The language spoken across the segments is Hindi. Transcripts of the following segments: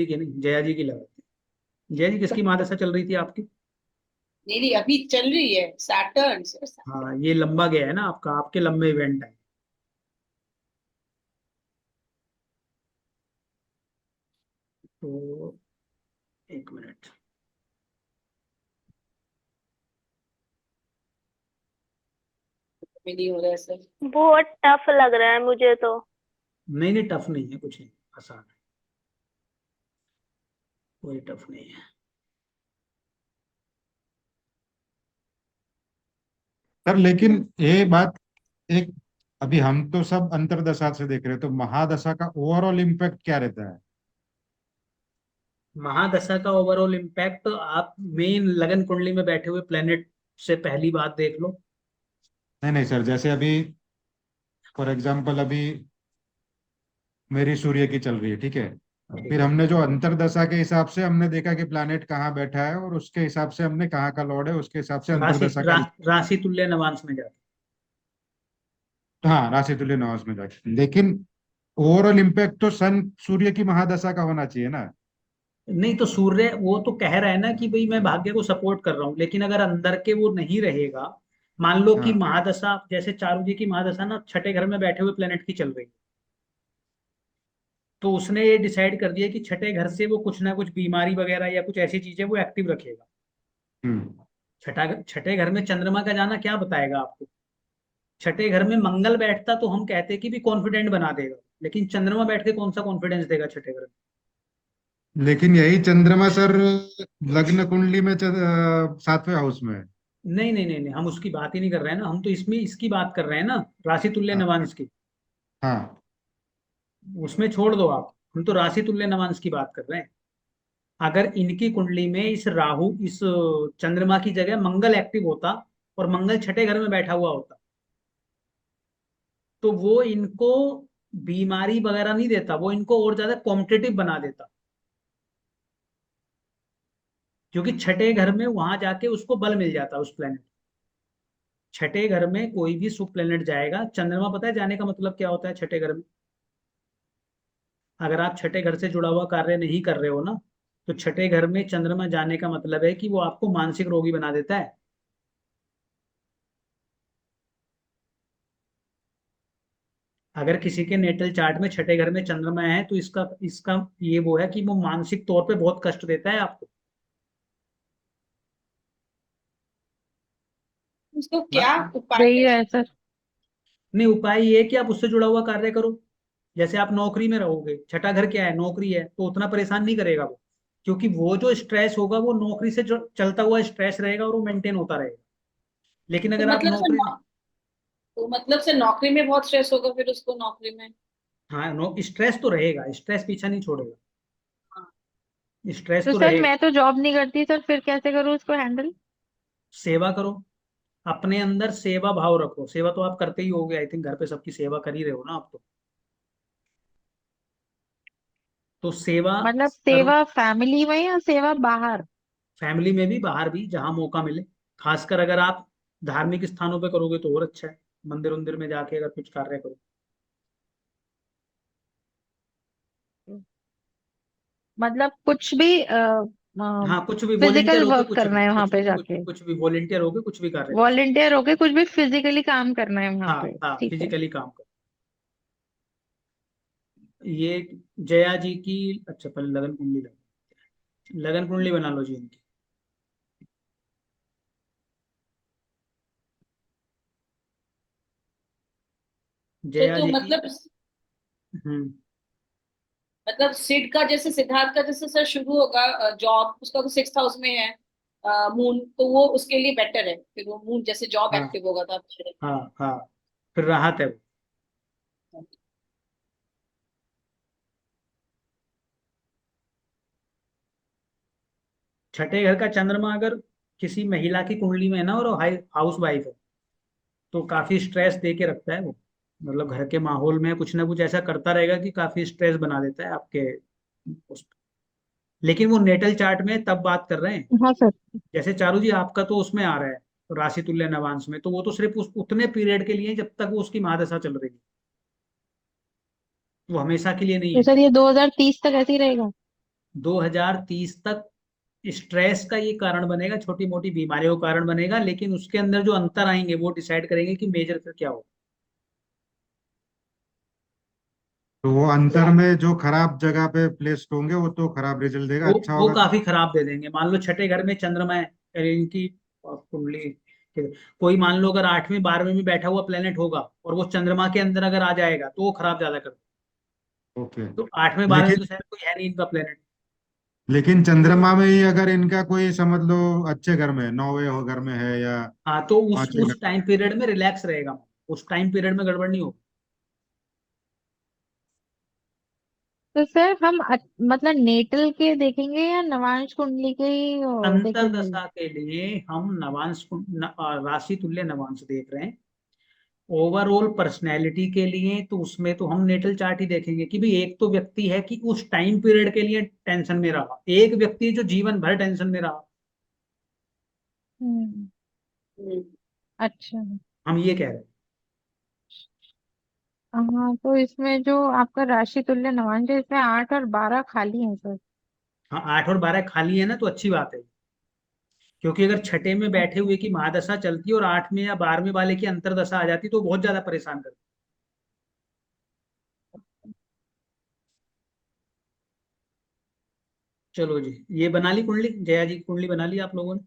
जी की नहीं, जया जी की लगाते हैं। जया जी किसकी महादशा चल रही थी आपकी? नहीं नहीं, अभी चल रही है सैटर्न से Saturn। हाँ, ये लंबा गया है ना आपका, आपके लंबे इवेंट है। तो एक मिनट। में नहीं हो रहा है सर। बहुत टफ लग रहा है मुझे तो। नहीं नहीं, टफ नहीं है, कुछ नहीं, आसान है, कोई टफ नहीं है। सर लेकिन ये बात एक, अभी हम तो सब अंतरदशा से देख रहे हैं, तो महादशा का ओवरऑल इम्पैक्ट क्या रहता है? महादशा का ओवरऑल इम्पैक्ट, आप मेन लगन कुंडली में बैठे हुए प्लेनेट से पहली बात देख लो। नहीं नहीं सर, जैसे अभी फॉर एग्जाम्पल अभी मेरी सूर्य की चल रही है, ठीक है। ठीक फिर है। हमने जो अंतरदशा के हिसाब से हमने देखा कि प्लैनेट कहाँ बैठा है, और उसके हिसाब से हमने कहाँ का लॉर्ड है, उसके हिसाब से अंतरदशा का राशि तुल्य नवांश में जाते। हाँ, राशि तुल्य नवांश में जाके, लेकिन ओवरऑल इम्पैक्ट तो सन सूर्य की महादशा का होना चाहिए ना। नहीं तो सूर्य वो तो कह रहा है ना कि भाई मैं भाग्य को सपोर्ट कर रहा हूँ, लेकिन अगर अंदर के वो नहीं रहेगा। मान लो कि हाँ महादशा, जैसे चारू जी की महादशा ना छठे घर में बैठे हुए प्लेनेट की चल रही है, तो उसने ये डिसाइड कर दिया कि छठे घर से वो कुछ ना कुछ बीमारी वगैरह या कुछ ऐसी चीजें वो एक्टिव रखेगा। हम्म छठे घर में चंद्रमा का जाना क्या बताएगा आपको? छठे घर में मंगल बैठता तो हम कहते कि भी कॉन्फिडेंट बना देगा, लेकिन चंद्रमा बैठ के कौन सा कॉन्फिडेंस देगा छठे घर में? लेकिन यही चंद्रमा सर लग्न कुंडली में 7वें हाउस में है। नहीं नहीं नहीं नहीं, हम उसकी बात ही नहीं कर रहे हैं ना, हम तो इसमें इसकी बात कर रहे हैं ना, राशि तुल्य हाँ नवांश की। हाँ। उसमें छोड़ दो आप, हम तो राशि तुल्य नवांश की बात कर रहे हैं। अगर इनकी कुंडली में इस राहु, इस चंद्रमा की जगह मंगल एक्टिव होता और मंगल छठे घर में बैठा हुआ होता, तो वो इनको बीमारी वगैरह नहीं देता, वो इनको और ज्यादा कॉम्पिटेटिव बना देता। क्योंकि छठे घर में वहां जाके उसको बल मिल जाता उस प्लेनेट। छठे घर में कोई भी शुभ प्लेनेट जाएगा, चंद्रमा पता है जाने का मतलब क्या होता है छठे घर में? अगर आप छठे घर से जुड़ा हुआ कार्य नहीं कर रहे हो ना, तो छठे घर में चंद्रमा जाने का मतलब है कि वो आपको मानसिक रोगी बना देता है। अगर किसी के नेटल चार्ट में छठे घर में चंद्रमा है तो इसका इसका ये वो है कि वो मानसिक तौर पे बहुत कष्ट देता है आपको। उसको बस, क्या उपाय सही है? है सर। नहीं उपाय ये है कि आप उससे जुड़ा हुआ कार्य करो। जैसे आप नौकरी में रहोगे, छठा घर क्या है, नौकरी है, तो उतना परेशान नहीं करेगा वो। क्योंकि वो जो स्ट्रेस होगा वो नौकरी से जो चलता हुआ स्ट्रेस रहेगा और वो मेंटेन होता रहेगा। लेकिन तो अगर आप मतलब से नौकरी, तो मतलब से नौकरी में बहुत स्ट्रेस होगा फिर उसको नौकरी में। हाँ स्ट्रेस तो रहेगा, स्ट्रेस पीछा नहीं छोड़ेगा, हाँ। स्ट्रेस तो तो सर रहेगा। मैं तो जॉब नहीं करती सर, फिर कैसे करूँ उसको हैंडल? सेवा करो, अपने अंदर सेवा भाव रखो। सेवा तो आप करते ही होगे, आई थिंक घर पे सबकी सेवा कर ही रहे हो ना आप तो सेवा मतलब करो। सेवा फैमिली में या सेवा बाहर? फैमिली में भी, बाहर भी, जहां मौका मिले। खासकर अगर आप धार्मिक स्थानों पे करोगे तो और अच्छा है, मंदिर उंदिर में जाके अगर कुछ कार्य करो। मतलब कुछ भी हाँ कुछ भी वॉलेंटियर फिजिकल होके, वर्क कुछ भी करना है वहां कुछ पे भी कुछ, जाके? कुछ भी वॉलेंटियर होके कुछ भी कार्य करो। वॉलेंटियर होके कुछ भी फिजिकली काम करना है वहां हाँ पे, हाँ, ठीक है। फिजिकली काम करो। ये जया जी की, अच्छा पहले लगन कुंडली लगन कुंडली बना लो जी इनकी। जया तो जी की। मतलब हम्म। सिड का जैसे सिद्धार्थ का जैसे सर शुरू होगा जॉब, उसका तो 6th हाउस में है मून, तो वो उसके लिए बेटर है, फिर वो मून जैसे जॉब हाँ एक्टिव होगा तो अच्छा हाँ हाँ, फिर राहत है वो। रहेगा। छठे घर का चंद्रमा अगर किसी महिला की कुंडली में है ना और हाउस वाइफ है, तो काफी स्ट्रेस दे के रखता है वो। मतलब घर के माहौल में कुछ ना कुछ ऐसा करता रहेगा कि काफी स्ट्रेस बना देता है आपके उस पे। लेकिन वो नेटल चार्ट में तब बात कर रहे हैं, हाँ सर। जैसे चारू जी आपका तो उसमें आ रहा है राशि तुल्य नवांश में, तो वो तो सिर्फ उस उतने पीरियड के लिए है जब तक वो उसकी महादशा चल रही है, वो हमेशा के लिए नहीं तो है। सर ये 2030 तक ऐसे ही रहेगा? 2030 तक स्ट्रेस का ये कारण बनेगा, छोटी मोटी बीमारियों का कारण बनेगा, लेकिन उसके अंदर जो अंतर आएंगे वो डिसाइड करेंगे कि मेजर फिर क्या हो। तो वो अंतर में जो खराब जगह पे प्लेस्ड होंगे वो तो खराब रिजल्ट देगा, अच्छा वो होगा तो। काफी खराब दे देंगे। मान लो छठे घर में चंद्रमा है, यानी इनकी कुंडली कोई मान लो अगर 8वें 12वें में बैठा हुआ प्लेनेट होगा और वो चंद्रमा के अंदर अगर आ जाएगा तो वो खराब ज्यादा कर। ओके। तो 8वें 12वें में लेकिन तो शायद कोई है नहीं इनका प्लेनेट। लेकिन चंद्रमा में ही अगर इनका कोई समझ लो अच्छे घर में है, 9वें घर में है या हाँ, तो उस 5वें घर उस टाइम पीरियड में रिलैक्स रहेगा, उस टाइम पीरियड में गड़बड़ नहीं होगी। तो सर हम मतलब नेटल के देखेंगे या नवांश कुंडली के ही अंतर देखेंगे? दशा के लिए हम राशि तुल्य नवांश देख रहे हैं। ओवरऑल पर्सनैलिटी के लिए तो उसमें तो हम नेटल चार्ट ही देखेंगे कि भाई एक तो व्यक्ति है कि उस टाइम पीरियड के लिए टेंशन में रहा, एक व्यक्ति है जो जीवन भर टेंशन में रहा। हम्म। हम्म। अच्छा। हम ये कह रहे हैं। हाँ, तो इसमें जो आपका राशि तुल्य नवांश है इसमें 8 और 12 खाली है सर। हाँ, 8 और 12 खाली है ना, तो अच्छी बात है। क्योंकि अगर छठे में बैठे हुए की महादशा चलती और 8वें या 12वें वाले की अंतरदशा आ जाती तो बहुत ज्यादा परेशान करती। चलो जी, ये बना ली कुंडली, जया जी की कुंडली बना ली आप लोगों ने।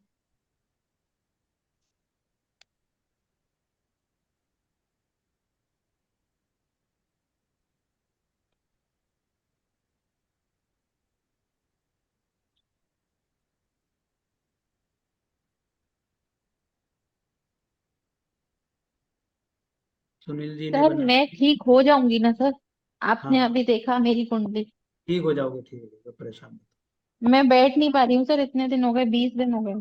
सुनील जी ने सर बना। मैं ठीक हो जाऊंगी ना सर? आपने हाँ, अभी देखा मेरी कुंडली। ठीक हो जाओगे, ठीक हो जाओगे, परेशान मत। मैं बैठ नहीं पा रही हूँ सर, इतने दिन हो गए, 20 दिन हो गए।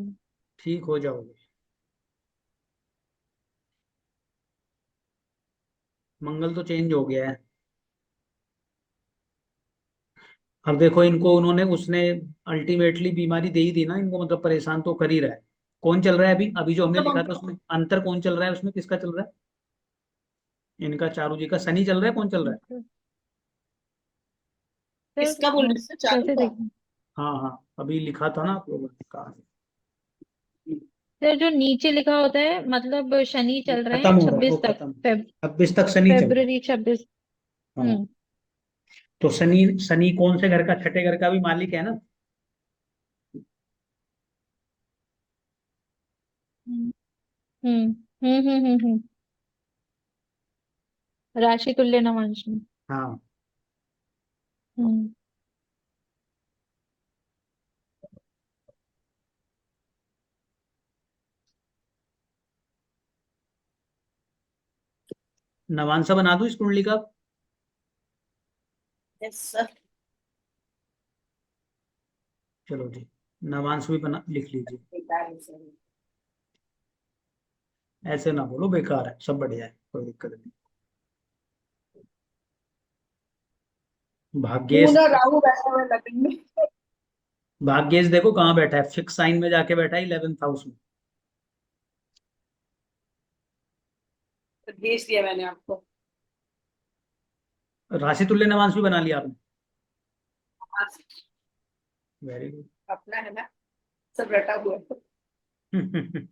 ठीक हो जाओगे। मंगल तो चेंज हो गया है। अब देखो इनको उन्होंने उसने अल्टीमेटली बीमारी दे ही दी ना इनको, मतलब परेशान तो कर ही रहा है। कौन चल रहा है अभी अभी जो हमने तब लिखा हम था उसमें अंतर कौन चल रहा है, उसमें किसका चल रहा है? इनका चारू जी का शनि चल रहा है, कौन चल रहा है? सर किसका बोल रहे थे, चालू कैसे का? देखें? हाँ हाँ, अभी लिखा था ना आप लोगों ने, कहा सर जो नीचे लिखा होता है मतलब शनि चल रहे खत्म हैं हो रहा है, वो 26 तक, खत्म। 26 तक शनि चल रहा है। 26 फरवरी। हाँ, हम्म। तो शनि शनि कौन से घर का? छठे घर का भी मालिक है ना। हम्म। हम्म। राशि तुल्य नवांश में। हाँ, हम्म। नवांसा बना दूं इस कुंडली का? Yes sir. चलो जी, नवांश भी बना लिख लीजिए। बेकार है सर। ऐसे ना बोलो, बेकार है, सब बढ़िया है, कोई दिक्कत नहीं। भाग्येश, मून और राहु बैठा हुआ है लगन में। भाग्येश देखो कहाँ बैठा है, फिक्स साइन में जाके बैठा है 11th हाउस में। तो भेज दिया मैंने आपको। राशि तुल्य नवांश भी बना लिया आपने? हाँ, वेरी गुड। अपना है ना, सब रटा हुआ है।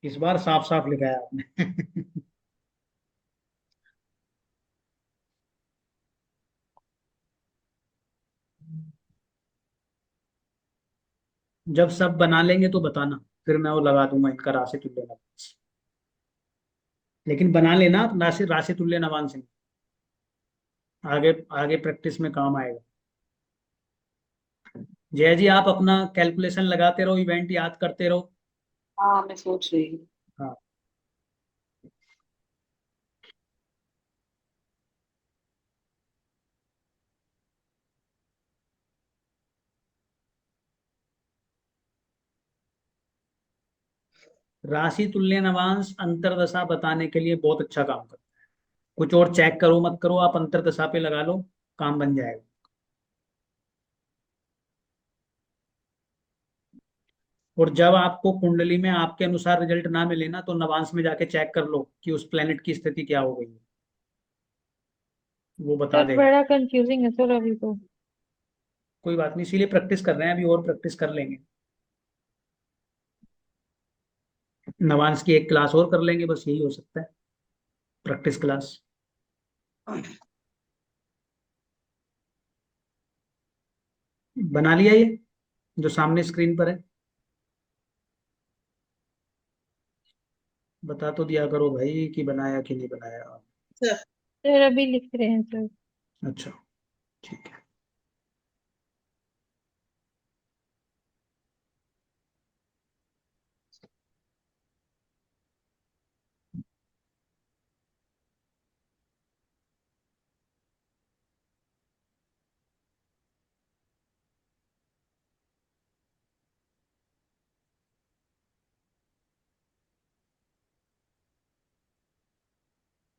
इस बार साफ साफ लिखा है आपने। जब सब बना लेंगे तो बताना, फिर मैं वो लगा दूंगा इनका राशि तुल्य नवांश। लेकिन बना लेना आप राशि राशि तुल्य नवांश से, आगे आगे प्रैक्टिस में काम आएगा। जय जी, आप अपना कैलकुलेशन लगाते रहो, इवेंट याद करते रहो। हाँ, मैं सोच रही हूँ। हाँ, राशि तुल्य नवांश अंतरदशा बताने के लिए बहुत अच्छा काम करता है। कुछ और चेक करो मत करो, आप अंतरदशा पे लगा लो, काम बन जाएगा। और जब आपको कुंडली में आपके अनुसार रिजल्ट ना मिले ना, तो नवांश में जाके चेक कर लो कि उस प्लेनेट की स्थिति क्या हो गई है। वो बता सर देगा। बड़ा कंफ्यूजिंग है सर अभी तो। कोई बात नहीं, इसीलिए प्रैक्टिस कर रहे हैं, अभी और प्रैक्टिस कर लेंगे। नवांश की एक क्लास और कर लेंगे, बस यही हो सकता है, प्रैक्टिस क्लास। बना लिया ये जो सामने स्क्रीन पर है? बता तो दिया करो भाई कि बनाया कि नहीं बनाया। सर सर अभी लिख रहे हैं सर। अच्छा, ठीक है।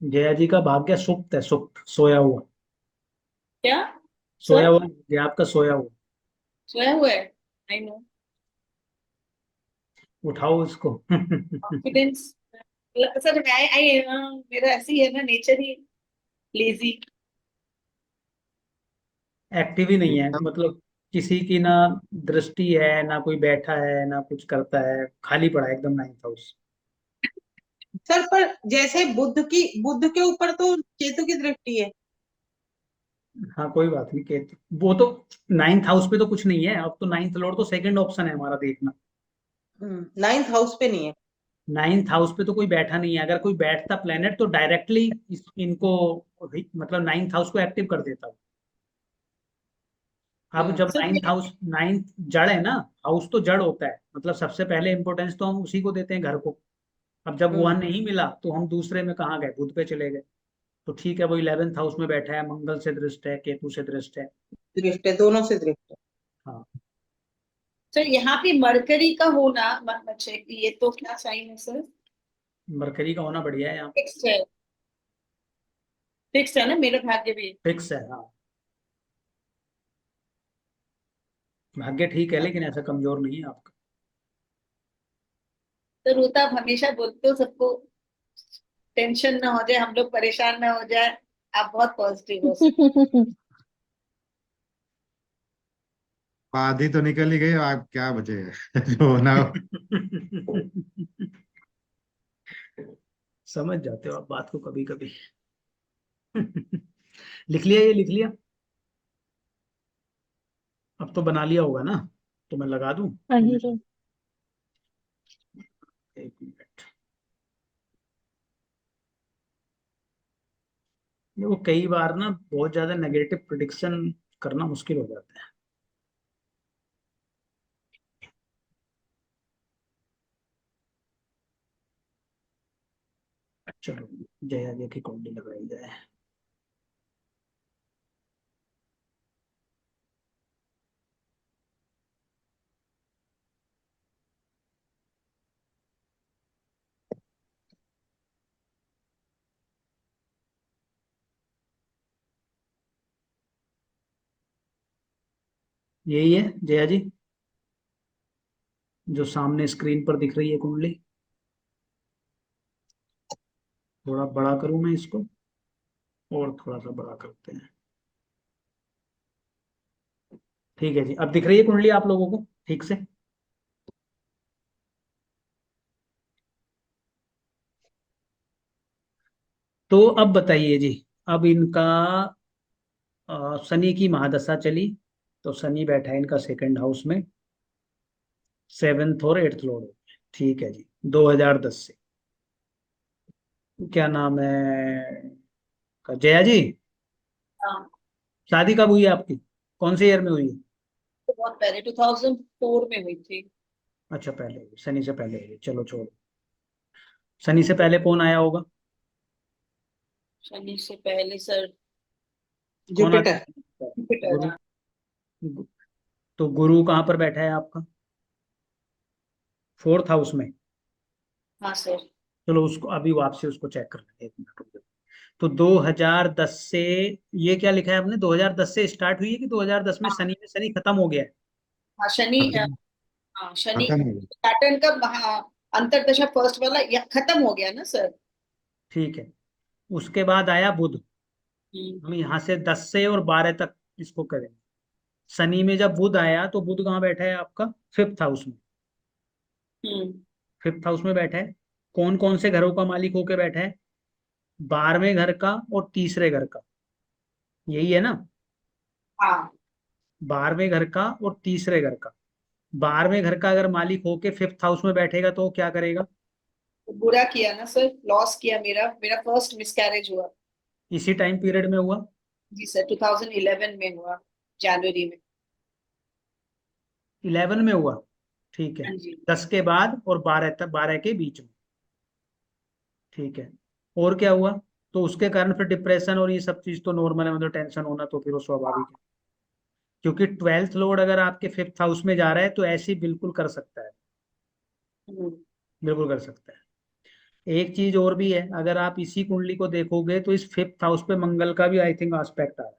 जया जी का भाग्य सुप्त है, सुप्त, सोया हुआ। क्या सोया सर? हुआ ये आपका सोया हुआ। सोया हुआ है, आई नो। उठाओ इसको। कॉन्फिडेंस। सर मैं आई मेरा ऐसे ही है ना, नेचर ही लेजी। एक्टिव ही नहीं है एकदम मतलब, किसी की ना दृष्टि है, ना कोई बैठा है, ना कुछ करता है, खाली पड़ा है एकदम नाइन्थ हाउस। सर पर जैसे बुद्ध के ऊपर तो केतु की दृष्टि है। हाँ कोई बात नहीं, के वो तो नाइन्थ हाउस पे तो कुछ नहीं है, अब तो नाइन्थ लॉर्ड तो सेकंड ऑप्शन है हमारा देखना। नाइन्थ हाउस पे नहीं है। नाइन्थ हाउस पे तो कोई बैठा नहीं है, अगर कोई बैठता प्लेनेट तो डायरेक्टली इनको मतलब नाइन्थ हाउस को एक्टिव कर देता। अब जब सर नाइन्थ हाउस, नाइन्थ जड़ है ना, हाउस तो जड़ होता है, मतलब सबसे पहले इंपॉर्टेंस तो हम उसी को देते हैं, घर को। अब जब वह नहीं मिला तो हम दूसरे में कहाँ गए, बुध पे चले गए। तो ठीक है, वो 11th हाउस में बैठा है, मंगल से दृष्ट है, केतु से दृष्ट है। दृष्टि है, दोनों से दृष्टि है। हाँ। सर यहाँ पे मरकरी का होना, अच्छा ये तो क्या साइन है सर? मरकरी का होना बढ़िया है यहाँ। फिक्स है, फिक्स है ना मेरा भाग्य भी। फिक्स है, हाँ। भाग्य ठीक है, लेकिन ऐसा कमजोर नहीं है आपका। तो रोता आप हमेशा बोलते हो सबको टेंशन ना हो जाए, हम लोग परेशान ना हो जाए। आप बहुत पॉजिटिव हो सर। आधी तो निकल ही गई, आप क्या बचेगा। जो होना हो। समझ जाते हो आप बात को कभी कभी। लिख लिया, ये लिख लिया? अब तो बना लिया होगा ना, तो मैं लगा दूं? हाँ जी सर। एक मिनट। वो कई बार ना बहुत ज्यादा नेगेटिव प्रिडिक्शन करना मुश्किल हो जाता है। चलो, जया जय की कौंडी लगाई जाए। यही है जया जी, जो सामने स्क्रीन पर दिख रही है कुंडली। थोड़ा बड़ा करूं मैं इसको, और थोड़ा सा बड़ा करते हैं। ठीक है जी, अब दिख रही है कुंडली आप लोगों को ठीक से? तो अब बताइए जी, अब इनका शनि की महादशा चली, तो शनि बैठा है इनका सेकंड हाउस में, 7th और 8th लॉर्ड। ठीक है जी, 2010 से। क्या नाम है का, जया जी? हाँ, शादी कब हुई है आपकी, कौन से ईयर में हुई है? तो बहुत पहले 2004 में हुई थी। अच्छा, पहले हुई, शनि से पहले हुई, चलो छोड़ो। शनि से पहले कौन आया होगा? शनि से पहले सर कौन आ जुपिटर। गया? जुपिटर। गुरु। तो गुरु कहाँ पर बैठा है आपका? 4th हाउस में। हाँ सर। चलो उसको अभी वापसी उसको चेक कर लेंगे, एक मिनट रुक जाओ। तो 2010 से, ये क्या लिखा है आपने, 2010 से स्टार्ट हुई है कि 2010 में शनि में शनि खत्म हो गया है? हाँ शनि खत्म। हाँ शनि। खत्म हो गई। सैटर्न का अंतरदशा फर्स्ट वाला खत्म हो गया ना सर? ठीक है, उसके बाद आया बुध। हम यहाँ से 10 से और 12 तक इसको करेंगे। शनि में जब बुध आया तो बुध कहाँ बैठा है आपका? 5th हाउस में। हम्म 5th हाउस में बैठा है। कौन कौन से घरों का मालिक होके बैठा है? 12वें घर का और तीसरे घर का, यही है ना? हाँ 12वें घर का और तीसरे घर का। 12वें घर का अगर मालिक होके 5th हाउस में बैठेगा तो वो क्या करेगा? तो बुरा किया ना सर, लॉस किया, मेरा मेरा फर्स्ट मिसकैरेज हुआ। इसी टाइम पीरियड में हुआ? जी सर, 2011 में हुआ, जनवरी में। 11 में हुआ, ठीक है। हाँ जी। 10 के बाद और 12 तक, 12 के बीच में, ठीक है। और क्या हुआ? तो उसके कारण फिर डिप्रेशन और ये सब चीज तो नॉर्मल है, मतलब टेंशन होना तो फिर वो स्वाभाविक है। क्योंकि 12th लॉर्ड अगर आपके 5th हाउस में जा रहा है तो ऐसे ही बिल्कुल कर सकता है, हम्म, बिल्कुल कर सकता है। एक चीज और भी है, अगर आप इसी कुंडली को देखोगे तो इस 5th हाउस पे मंगल का भी आई थिंक एस्पेक्ट आ रहा है।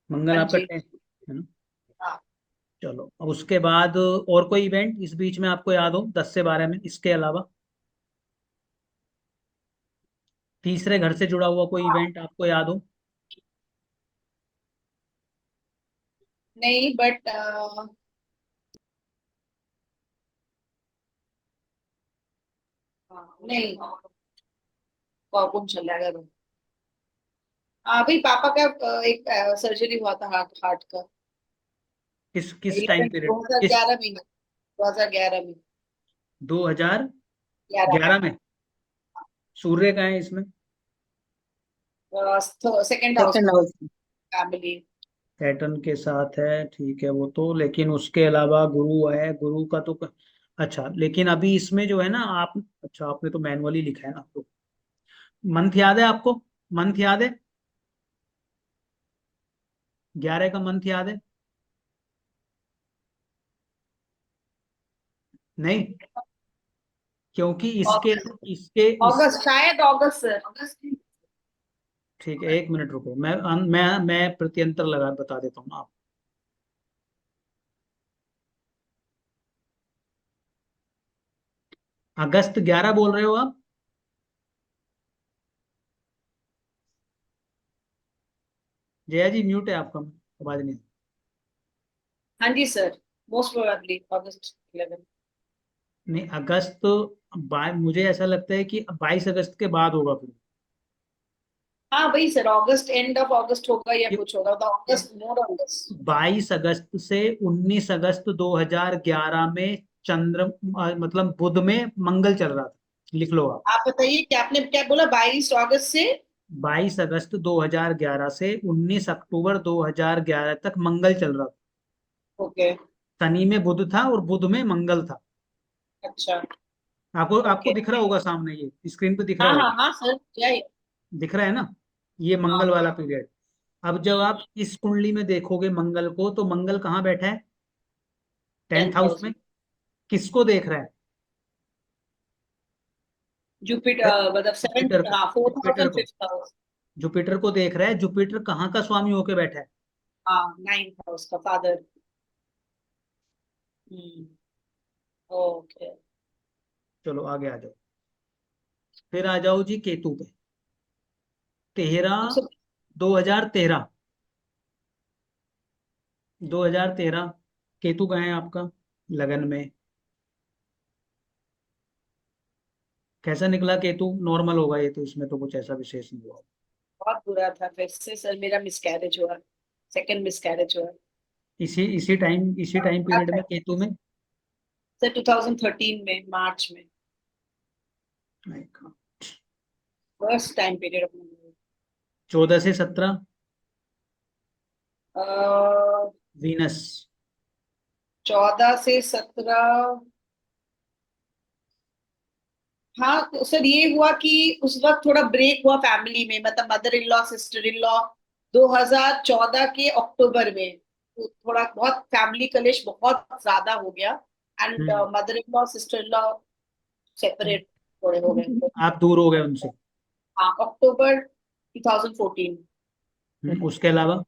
मंगल हाँ आपका जी। 10th है ना? हाँ चलो, अब उसके बाद और कोई इवेंट इस बीच में आपको याद हो 10 से 12 में, इसके अलावा तीसरे घर से जुड़ा हुआ कोई इवेंट आपको याद हो? नहीं, बट नहीं, कौन चल रहा है? हाँ भाई, पापा का एक सर्जरी हुआ था, हार्ट हार्ट का। किस किस टाइम 11 पीरियड, किस? 2011 में, 2011 में। 2011 में? सूर्य का है इसमें? 11 सेकेंड हाउस सेकंड में, हाउस। फैमिली। सैटर्न के साथ है, ठीक है वो तो, लेकिन उसके अलावा गुरु है, गुरु का तो अच्छा, लेकिन अभी इसमें जो है ना आप, अच्छा आपने तो मैनुअली लिखा है ना, तो मंथ याद है आपको? मंथ याद है? 11 का मंथ याद है? नहीं, क्योंकि इसके इसके इस अगस्त, शायद अगस्त सर, अगस्त। ठीक है, 1 मिनट रुको, मैं प्रत्यंतर लगा बता देता हूँ आप। अगस्त 11 बोल रहे हो आप? जया जी म्यूट है आपका, आवाज नहीं। हाँ जी सर, मोस्ट प्रोबेबली अगस्त 11। नहीं, अगस्त तो मुझे ऐसा लगता है कि 22 अगस्त के बाद होगा फिर। हाँ वही सर, अगस्त, एंड ऑफ अगस्त होगा या क्यों? कुछ होगा, तो अगस्त, मोर अगस्त। 22 अगस्त से 19 अगस्त 2011 में चंद्र मतलब बुध में मंगल चल रहा था, लिख लो आप। आप बताइए कि आपने क्या बोला, 22 अगस्त से? 22 अगस्त 2011 से 19 अक्टूबर 2011 तक मंगल चल रहा था। ओके। शनि में बुध था और बुध में मंगल था। अच्छा। आपको आपको ओके। दिख रहा होगा सामने, ये स्क्रीन पे दिख रहा हाँ हाँ होगा, हाँ सर, क्या है? दिख रहा है ना? ये हाँ। मंगल वाला पीरियड। अब जब आप इस कुंडली में देखोगे मंगल को, तो मंगल कहाँ बैठा है? 10th house 10,000। में। किसको देख रहा है? जुपिटर, मतलब सेवेंथ, जुपिटर को, हाँ, फोर्थ हाउस जुपिटर एंड को, फिफ्थ हाउस। जुपिटर को देख रहा है। जुपिटर कहाँ का स्वामी होके बैठा है? हाँ, नाइन्थ हाउस का फादर। हम्म। ओके। चलो आगे आ जाओ, फिर आ जाओ जी केतु पे। 13, तो 2013, 2013 केतु का है आपका लगन में। कैसा निकला केतु? नॉर्मल होगा ये तो, इसमें तो कुछ ऐसा विशेष नहीं हुआ। बहुत बुरा था, वैसे सर मेरा मिसकैरेज हुआ, सेकंड मिसकैरेज हुआ। इसी टाइम पीरियड में केतु में। सर 2013 में, मार्च में, नहीं, फर्स्ट टाइम पीरियड ऑफ 14 से 17 वीनस। 14 से 17। हाँ तो सर ये हुआ कि उस वक्त थोड़ा ब्रेक हुआ फैमिली में, मतलब mother in law, sister in law, 2014 के अक्टूबर में। तो थोड़ा बहुत फैमिली कलेश बहुत ज्यादा हो गया, and hmm, mother in law, sister in law separate थोड़े हो गए तो। आप दूर हो गए उनसे। हाँ, अक्टूबर 2014। उसके अलावा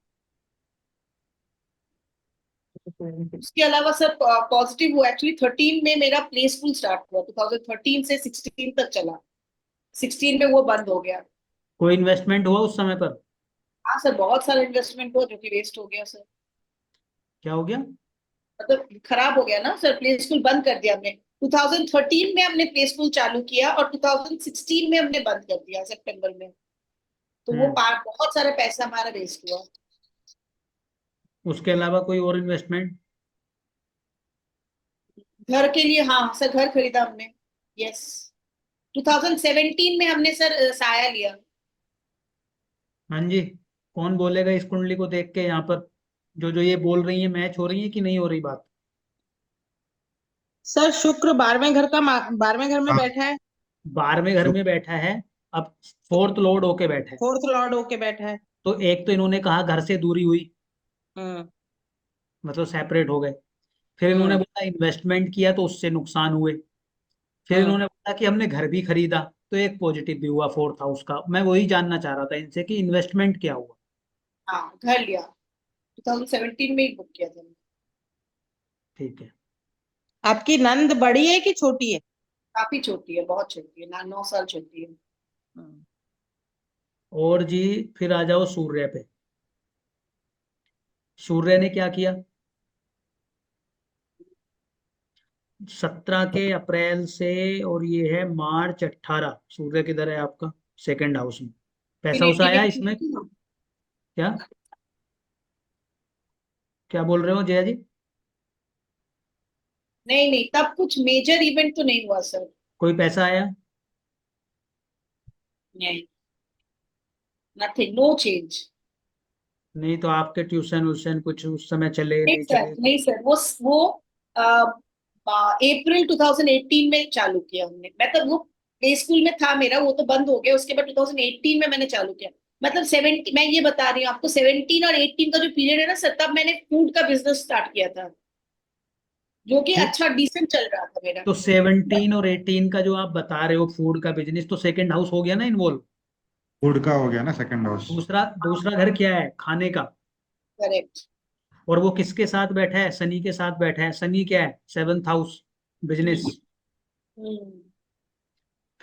उसके अलावा सर पॉजिटिव हुआ एक्चुअली, 13 में मेरा प्ले स्कूल स्टार्ट हुआ, 2013 से 16 तक चला। 16 में वो बंद हो गया। कोई इन्वेस्टमेंट हुआ उस समय पर? हाँ सर, बहुत सारा इन्वेस्टमेंट हुआ जो कि वेस्ट हो गया सर। क्या हो गया? मतलब खराब हो गया ना सर, प्ले स्कूल बंद कर दिया हमने। 2013 में हमने प्ले स्कूल चालू किया और 2016 में हमने बंद कर दिया सितंबर में। तो वो हम्म। बहुत सारा पैसा हमारा वेस्ट हुआ। उसके अलावा कोई और इन्वेस्टमेंट? घर के लिए, हाँ सर, घर खरीदा हमने। यस। 2017 में हमने सर साया लिया। हाँ जी। कौन बोलेगा इस कुंडली को देख के यहाँ पर? जो जो ये बोल रही है मैच हो रही है कि नहीं हो रही बात? सर शुक्र 12वें घर में हाँ, बैठा है। 12वें घर में बैठा है। अब फोर्थ लॉर्ड होके बैठा है। फोर्थ लॉर्ड होके बैठा है। तो एक तो इन्होंने कहा घर से दूरी हुई, हम्म। मतलब सेपरेट हो गए। फिर इन्होंने हम्म। बोला इन्वेस्टमेंट किया तो उससे नुकसान हुए। फिर हम्म। इन्होंने बोला कि हमने घर भी खरीदा, तो एक पॉजिटिव भी हुआ फोर्थ हाउस का। मैं वही जानना चाह रहा था इनसे कि इन्वेस्टमेंट क्या हुआ। हाँ, घर लिया 2017 में ही बुक किया था। ठीक है। आपकी नंद बड़ी है कि छोटी है? काफी छोटी है, बहुत छोटी है ना, 9 साल छोटी है। हम्म। और जी, फिर आ जाओ सूर्य पे। सूर्य ने क्या किया? 17 अप्रैल से, और ये है मार्च 18, सूर्य किधर है आपका? सेकंड हाउस में। पैसा उसा आया क्रिएटिविटी। इसमें? क्या क्या बोल रहे हो जया जी? नहीं नहीं, तब कुछ मेजर इवेंट तो नहीं हुआ सर। कोई पैसा आया? नहीं, नथिंग, नो चेंज। नहीं तो आपके ट्यूशन व्यूशन कुछ उस समय चले नहीं नहीं सर, चले? नहीं सर, वो अप्रैल 2018 में चालू किया हमने। मतलब वो प्ले स्कूल में था मेरा, वो तो बंद हो गया। उसके बाद 2018 में मैंने चालू किया। मतलब 70, मैं ये बता रही हूँ आपको, 17 और 18 का जो पीरियड है ना सर, तब मैंने फूड का बिजनेस स्टार्ट किया था, जो कि फिर अच्छा डिसेंट चल रहा था मेरा। तो 17 और 18 का जो आप बता रहे हो फूड का बिजनेस, तो सेकंड हाउस हो गया ना इन्वॉल्व? फूड का हो गया ना सेकंड हाउस। दूसरा दूसरा घर क्या है? खाने का। करेक्ट। और वो किसके साथ बैठा है? शनि के साथ बैठा है। शनि क्या है? 7th house, business. हम्म।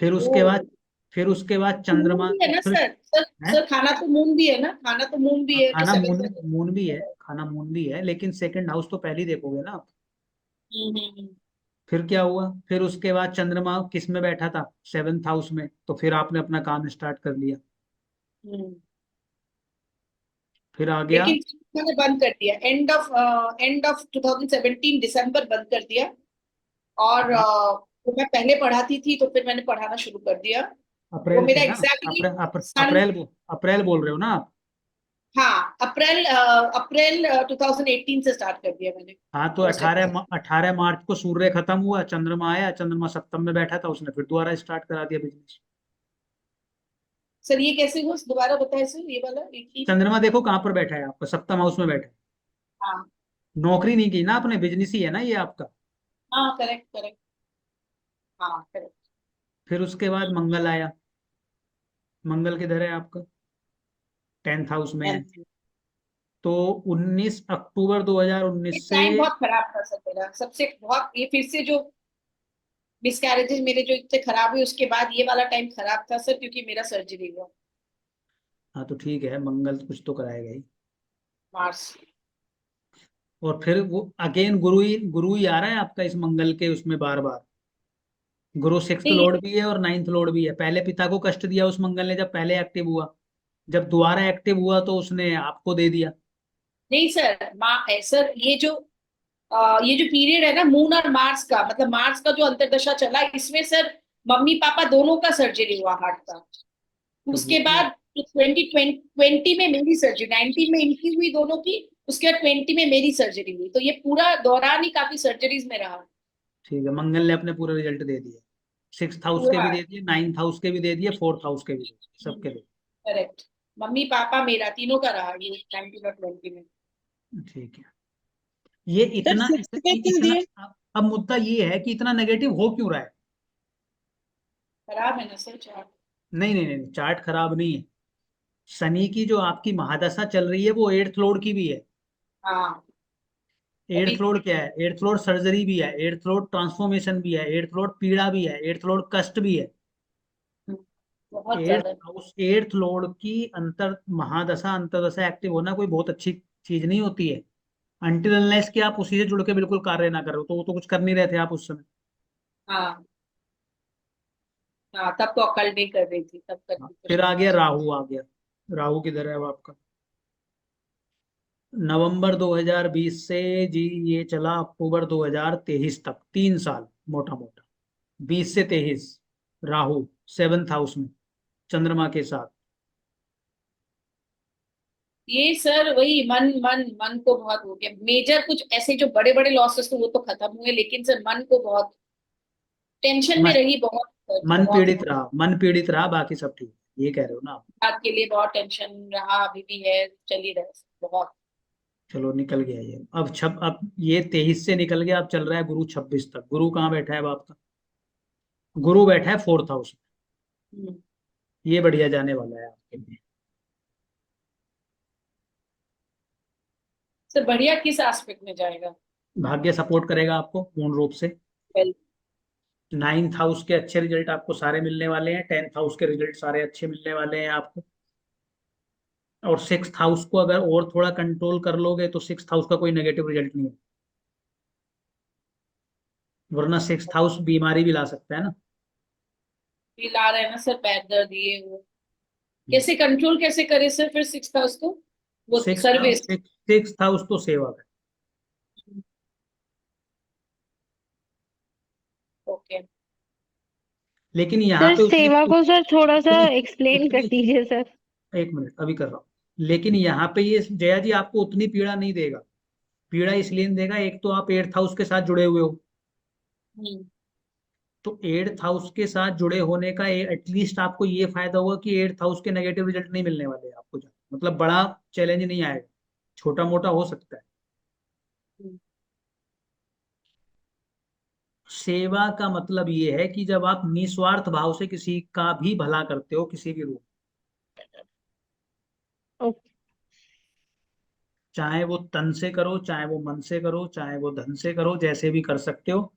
फिर ओ, उसके बाद फिर उसके बाद मून चंद्रमा भी है ना फिर सर, सर है। सर, खाना तो मून भी है ना, खाना तो मून भी हाँ, है, तो खाना मून 7th। मून भी है। खाना मून भी है, लेकिन सेकंड हाउस तो पहले ही देखोगे ना आप। हम्म। फिर क्या हुआ? फिर उसके बाद चंद्रमा किस में बैठा था? 7th हाउस में। तो फिर आपने अपना काम स्टार्ट कर लिया। हम्म। फिर आ गया। लेकिन मैंने बंद कर दिया, एंड ऑफ 2017 दिसंबर बंद कर दिया। और तो मैं पहले पढ़ाती थी, तो फिर मैंने पढ़ाना शुरू कर दिया। वो अप्रैल मेरा से ना? एग्जैक्टली सन। अप्रैल बोल रहे हो ना आप? हाँ, अप्रैल, अप्रैल 2018 से स्टार्ट कर दिया मैंने। हाँ, तो फर्स्ट अप्रैल। 18 मार्च को सूर्य खत्म हुआ, चंद्रमा आया। चंद्रमा सप्तम में बैठा था, उसने फिर दोबारा स्टार्ट करा दिया बिजनेस। सर ये कैसे हुआ, दोबारा बताए सर, ये वाला 18। चंद्रमा देखो कहाँ पर बैठा है आपका? 7th हाउस में बैठा है। हाँ नौकरी नहीं की ना आपने, बिजनेस ही है ना ये आपका। हाँ, करेक्ट करेक्ट। हाँ करेक्ट। फिर उसके बाद मंगल आया। मंगल किधर है आपका? 10th हाउस में है। तो 19 अक्टूबर ये 2019 से। टाइम बहुत खराब था सर मेरा, सबसे बहुत, ये फिर से जो मिसकैरेजेस मेरे जो इतने खराब हुए, उसके बाद ये वाला टाइम खराब था सर, क्योंकि मेरा सर्जरी हुआ हाँ तो ठीक है, मंगल कुछ तो कराएगा ही। मार्च। और फिर वो अगेन गुरु ही आ रहा है आपका इस मंगल के उसमें बार बार। गुरु 6th नहीं लॉर्ड भी है और 9th लॉर्ड भी है। पहले पिता को कष्ट दिया उस मंगल ने जब पहले एक्टिव हुआ। जब दोबारा एक्टिव हुआ तो उसने आपको दे दिया। नहीं सर, सर ये जो पीरियड है ना मून और मार्स का, मतलब मार्स का जो अंतर्दशा चला, इसमें सर मम्मी पापा दोनों का सर्जरी हुआ हार्ट का। तो उसके बाद 2020 में मेरी सर्जरी, 19 में इनकी हुई दोनों की। उसके बाद 20 में मेरी सर्जरी हुई, तो ये पूरा दौरान ही काफी सर्जरीज में रहा। ठीक है, मंगल ने अपने पूरे रिजल्ट दे दिए। 6th हाउस के पूरा। भी दे दिए, 9th हाउस के भी दे दिए, 4th हाउस के भी दे दिए, सबके दे करेक्ट। मम्मी पापा मेरा तीनों का रहा ये 19 और 20 में। दिए। ठीक है। ये सर इतना सिक्स के क्यों इतना दिए? अब मुद्दा ये है कि इतना नेगेटिव हो क्यों रहा है? खराब है ना सर चार्ट। नहीं नहीं नहीं, चार्ट खराब नहीं है। शनि की जो आपकी महादशा चल रही है वो 8th लॉर्ड की भी है। हाँ। अभी। 8th लॉर्ड क्या है? 8th लॉर्ड सर्जरी भी है, 8th लॉर्ड ट्रांसफॉर्मेशन भी है, 8th लॉर्ड पीड़ा भी है, 8th लॉर्ड कष्ट भी है। बहुत एट्थ ज्यादा। हाउस, एट्थ लॉर्ड की महादशा अंतरदशा एक्टिव होना कोई बहुत अच्छी चीज नहीं होती है, अनटिल अनलेस कि आप उसी से जुड़ के बिल्कुल कार्य ना करो, तो वो तो कुछ कर नहीं रहे थे आप उस समय। हाँ हाँ, तब तो अकल नहीं कर रही थी, तब करती कुछ फिर आ नहीं गया थी। राहु, आ गया। राहु किधर है अब आपका? नवंबर 2020 से जी, ये चला अक्टूबर 2023 तक, 3 साल मोटा मोटा, 20 से 23, राहु 7th हाउस में चंद्रमा के साथ। ये सर वही मन मन मन को बहुत हो गया, मेजर कुछ ऐसे जो बड़े बड़े लॉसेस तो वो तो खत्म हुए, लेकिन सर मन को बहुत टेंशन में मन रही, बहुत सर, मन बहुत पीड़ित रहा, मन पीड़ित रहा, बाकी सब ठीक है, ये कह रहे हो ना आप? बात के लिए बहुत टेंशन रहा, अभी भी है, चल ही रहा है सर, बहुत। चलो निकल गया ये, अब ये 23 से निकल गया, अब चल रहा है गुरु 26 तक। गुरु कहाँ बैठा है अब आपका? गुरु बैठा है 4th हाउस हम्म। में, ये बढ़िया जाने वाला है आपके लिए। सर बढ़िया किस एस्पेक्ट में जाएगा? भाग्य सपोर्ट करेगा आपको पूर्ण रूप से। वेल। 9th हाउस के अच्छे रिजल्ट आपको सारे मिलने वाले हैं, 10th हाउस के रिजल्ट सारे अच्छे मिलने वाले हैं आपको। और 6th हाउस को अगर और थोड़ा कंट्रोल कर लोगे तो 6th हाउस का कोई नेगेटिव रिजल्ट नहीं है, वरना 6th हाउस बीमारी भी ला सकता है ना। फील आ रहा है ना सर, पैर दर्द ये वो, कैसे कंट्रोल कैसे करे सर फिर सिक्स हाउस को? वो सिक्स सर्विस। सिक्स हाउस तो सेवा है। ओके। लेकिन यहाँ सर पे सेवा को सर थोड़ा सा उतनी एक्सप्लेन कर उतनी दीजिए सर। एक मिनट अभी कर रहा हूँ। लेकिन यहाँ पे ये जया जी आपको उतनी पीड़ा नहीं देगा। पीड़ा इसलिए नहीं देगा, एक तो आप 8th हाउस के साथ जुड़े हुए हो, हम्म। तो 8th हाउस के साथ जुड़े होने का एटलीस्ट आपको ये फायदा होगा कि 8th हाउस के नेगेटिव रिजल्ट नहीं मिलने वाले आपको, मतलब बड़ा चैलेंज नहीं आएगा, छोटा मोटा हो सकता है। हम्म। सेवा का मतलब ये है कि जब आप निस्वार्थ भाव से किसी का भी भला करते हो किसी भी रूप, ओके। चाहे वो तन से करो, चाहे वो मन से करो, चाहे वो धन से करो, जैसे भी कर सकते हो,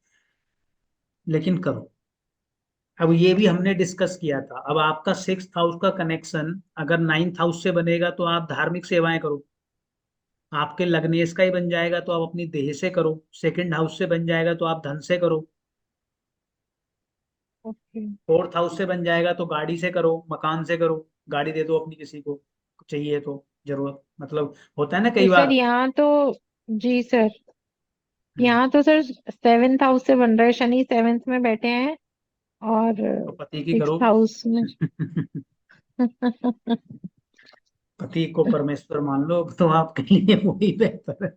लेकिन करो। अब ये भी हमने डिस्कस किया था, अब आपका 6th हाउस का कनेक्शन अगर 9th हाउस से बनेगा तो आप धार्मिक सेवाएं करो, आपके लग्नेश का ही बन जाएगा तो आप अपनी देह से करो, 2nd हाउस से बन जाएगा तो आप धन से करो, ओके। 4th हाउस से बन जाएगा तो गाड़ी से करो, मकान से करो, गाड़ी दे दो अपनी किसी को चाहिए तो, जरूरत मतलब होता है ना तो कई सर बार। यहाँ तो, जी सर, हम्म, यहाँ तो सर 7th हाउस से बन रहा है, शनि 7th में बैठे हैं और तो पति की करो। 6th हाउस में। पति को परमेश्वर मान लो तो आपके लिए वही बेहतर है।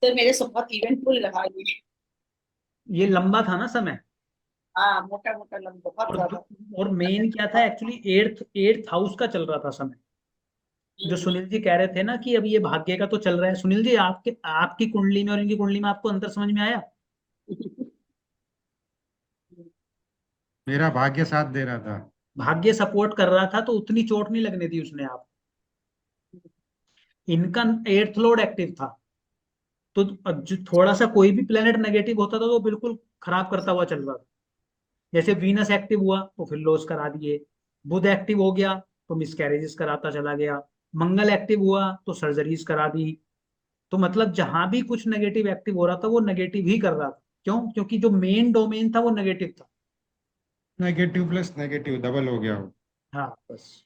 सर मेरे से बहुत इवेंटफुल रहा ये। ये लंबा था ना समय। हाँ, मोटा मोटा लंबा, बहुत और ज्यादा। और मेन क्या था एक्चुअली, एट्थ एट्थ हाउस का चल रहा था समय। जो हम्म। सुनील जी कह रहे थे ना कि अब ये भाग्य का तो चल रहा है, सुनील जी आपके आपकी कुंडली में और इनकी कुंडली में आपको अंतर समझ में आया? मेरा भाग्य साथ दे रहा था। भाग्य सपोर्ट कर रहा था तो उतनी चोट नहीं लगने दी उसने आप। इनका 8th लॉर्ड एक्टिव था, तो जो थोड़ा सा कोई भी प्लेनेट नेगेटिव होता था तो बिल्कुल खराब करता हुआ चल रहा था। जैसे वीनस एक्टिव हुआ तो फिर लॉस करा दिए, बुध एक्टिव हो गया तो मिसकैरेजेस कराता चला गया, मंगल एक्टिव हुआ तो सर्जरीज करा दी। तो मतलब जहां भी कुछ नेगेटिव एक्टिव हो रहा था वो नेगेटिव ही कर रहा था। क्यों? क्योंकि जो मेन डोमेन था वो नेगेटिव था। नेगेटिव प्लस नेगेटिव डबल हो गया वो। हाँ बस।